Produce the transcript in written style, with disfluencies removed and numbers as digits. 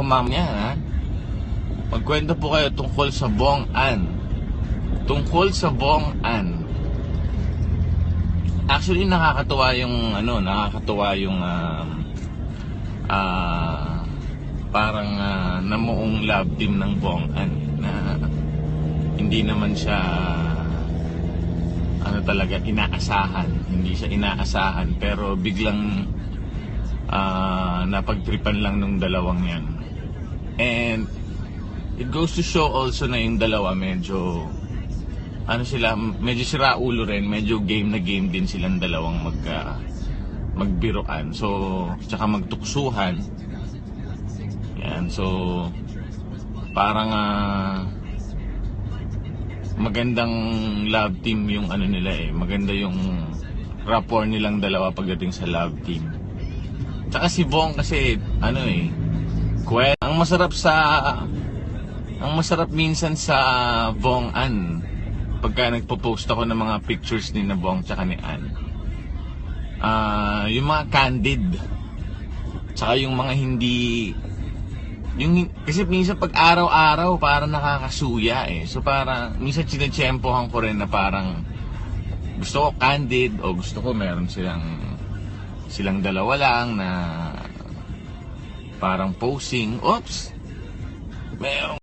mamaya, ha? Magkwento po kayo tungkol sa Bong An. Tungkol sa Bong An. Actually, nakakatuwa yung parang namuong love team ng Bong An na hindi naman siya talaga inaasahan. Hindi siya inaasahan pero biglang napagtripan lang nung dalawang yan. And it goes to show also na yung dalawa medyo medyo siraulo rin, medyo game na game din silang dalawang magbiruan. So, tsaka magtuksuhan. Yan, so parang magandang love team yung nila maganda yung rapport nilang dalawa pagdating sa love team. Tsaka si Bong kasi ang masarap minsan sa Bong An pagka nagpo-post ako ng mga pictures ni na Bong tsaka ni An, yung mga candid tsaka yung mga hindi kasi minsan pag araw-araw parang nakakasuya so parang minsan sinetsyempohan ko rin na parang gusto ko candid o gusto ko meron silang dalawa lang na parang posing. Oops! Merong